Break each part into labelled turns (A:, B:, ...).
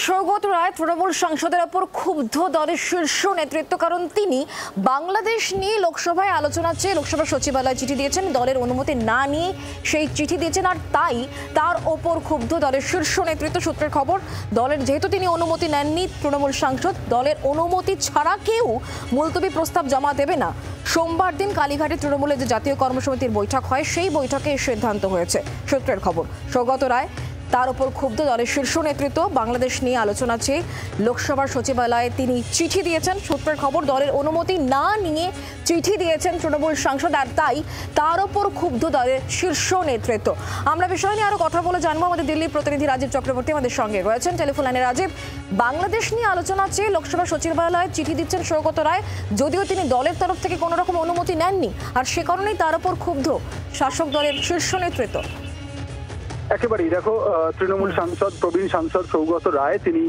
A: সৌগত রায় তৃণমূল সাংসদের ওপর ক্ষুব্ধ দলের শীর্ষ নেতৃত্ব, কারণ তিনি বাংলাদেশ নিয়ে লোকসভায় আলোচনা চেয়ে লোকসভা সচিবালয়ে চিঠি দিয়েছেন, দলের অনুমতি না নিয়ে সেই চিঠি দিয়েছেন, আর তাই তার ওপর ক্ষুব্ধ দলের শীর্ষ নেতৃত্ব। সূত্রের খবর, দলের যেহেতু তিনি অনুমতি নেননি তৃণমূল সাংসদ, দলের অনুমতি ছাড়া কেউ মুলতবি প্রস্তাব জমা দেবে না। সোমবার দিন কালীঘাটে তৃণমূলের যে জাতীয় কর্মসমিতির বৈঠক হয়, সেই বৈঠকে এই সিদ্ধান্ত হয়েছে। সূত্রের খবর, সৌগত রায় তার উপর ক্ষুব্ধ দলের শীর্ষ নেতৃত্ব, বাংলাদেশ নিয়ে আলোচনা চেয়ে লোকসভার সচিবালয়ে তিনি চিঠি দিয়েছেন। সূত্রের খবর, দলের অনুমতি না নিয়ে চিঠি দিয়েছেন তৃণমূল সাংসদ, আর তাই তার উপর ক্ষুব্ধ দলের শীর্ষ নেতৃত্ব। আমরা বিষয় নিয়ে আরো কথা বলে জানবো। আমাদের দিল্লির প্রতিনিধি রাজীব চক্রবর্তী আমাদের সঙ্গে রয়েছেন টেলিফোন লাইনে। রাজীব, বাংলাদেশ নিয়ে আলোচনা চেয়ে লোকসভা সচিবালয়ে চিঠি দিচ্ছেন সৌগত রায়, যদিও তিনি দলের তরফ থেকে কোনো রকম অনুমতি নেননি, আর সে কারণেই তার উপর ক্ষুব্ধ শাসক দলের শীর্ষ নেতৃত্ব।
B: একেবারেই দেখো, তৃণমূল সাংসদ প্রবীণ সাংসদ সৌগত রায় তিনি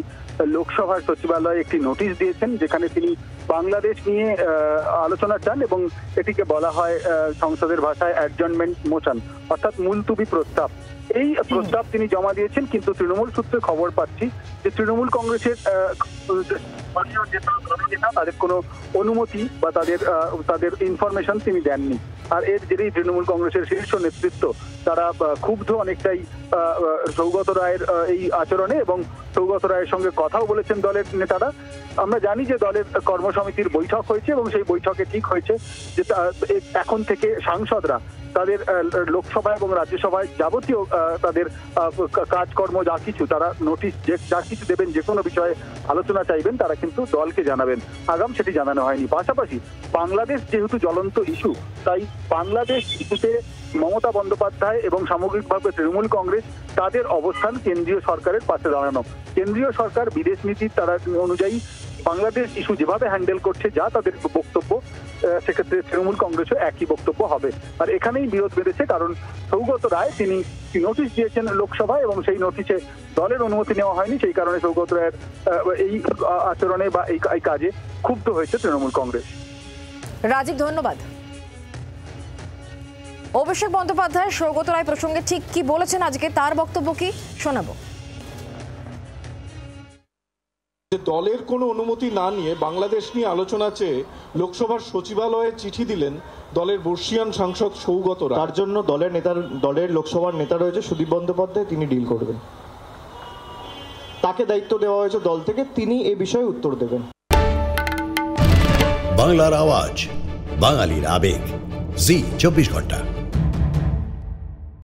B: লোকসভার সচিবালয়ে একটি নোটিশ দিয়েছেন, যেখানে তিনি বাংলাদেশ নিয়ে আলোচনা চান এবং এটিকে বলা হয় সংসদের ভাষায় অ্যাডজর্নমেন্ট মোশন, অর্থাৎ মুলতুবি প্রস্তাব। এই প্রস্তাব তিনি জমা দিয়েছেন, কিন্তু তৃণমূল সূত্রে খবর পাচ্ছি যে তৃণমূল কংগ্রেসের তাদের কোনো অনুমতি বা তাদের ইনফরমেশন তিনি দেননি। আর এর জেরেই তৃণমূল কংগ্রেসের শীর্ষ নেতৃত্ব তারা ক্ষুব্ধ অনেকটাই সৌগত রায়ের এই আচরণে, এবং সৌগত রায়ের সঙ্গে কথাও বলেছেন দলের নেতারা। আমরা জানি যে দলের কর্মসমিতির বৈঠক হয়েছে এবং সেই বৈঠকে ঠিক হয়েছে যে এখন থেকে সাংসদরা তাদের লোকসভা এবং রাজ্যসভায় যাবতীয় তাদের কাজকর্ম যা কিছু তারা নোটিশ যা কিছু দেবেন, যে কোনো বিষয়ে আলোচনা চাইবেন, তারা কিন্তু দলকে জানাবেন। আগাম সেটি জানানো হয়নি। পাশাপাশি বাংলাদেশ যেহেতু জ্বলন্ত ইস্যু, তাই বাংলাদেশ ইস্যুতে মমতা বন্দ্যোপাধ্যায় এবং সামগ্রিকভাবে তৃণমূল কংগ্রেস তাদের অবস্থান কেন্দ্রীয় সরকারের পাশে দাঁড়ানো। কেন্দ্রীয় সরকার বিদেশ নীতির তারা অনুযায়ী বাংলাদেশ ইস্যু যেভাবে হ্যান্ডেল করছে, যা তাদের বক্তব্য, সেক্ষেত্রে তৃণমূল কংগ্রেসও একই বক্তব্য হবে। আর এখানেই বিরোধ বেড়েছে, কারণ সৌগত রায় তিনি নোটিশ দিয়েছেন লোকসভায় এবং সেই নোটিশে দলের অনুমতি নেওয়া হয়নি। সেই কারণে সৌগত রায়ের এই আচরণে বা এই কাজে ক্ষুব্ধ হয়েছে তৃণমূল কংগ্রেস।
A: রাজীব, ধন্যবাদ। অভিষেক বন্দ্যোপাধ্যায় সৌগত রায় প্রসঙ্গে ঠিক কি বলেছেন, আজকে তার বক্তব্য কি শোনাবো।
C: দলের কোনো অনুমতি না নিয়ে বাংলাদেশ নিয়ে আলোচনা চেয়ে লোকসভার সচিবালয়ে চিঠি দিলেন দলের বর্ষীয়ান সাংসদ সৌগত রায়।
D: তার জন্য দলের লোকসভার নেতা রয়েছে সুদীপ বন্দ্যোপাধ্যায়, তিনি ডিল করবেন। তাকে দায়িত্ব দেওয়া হয়েছে দল থেকে, তিনি এই বিষয়ে উত্তর দেবেন।
E: বাংলার আওয়াজ, বাঙালির আবেগ, জি 24 ঘন্টা।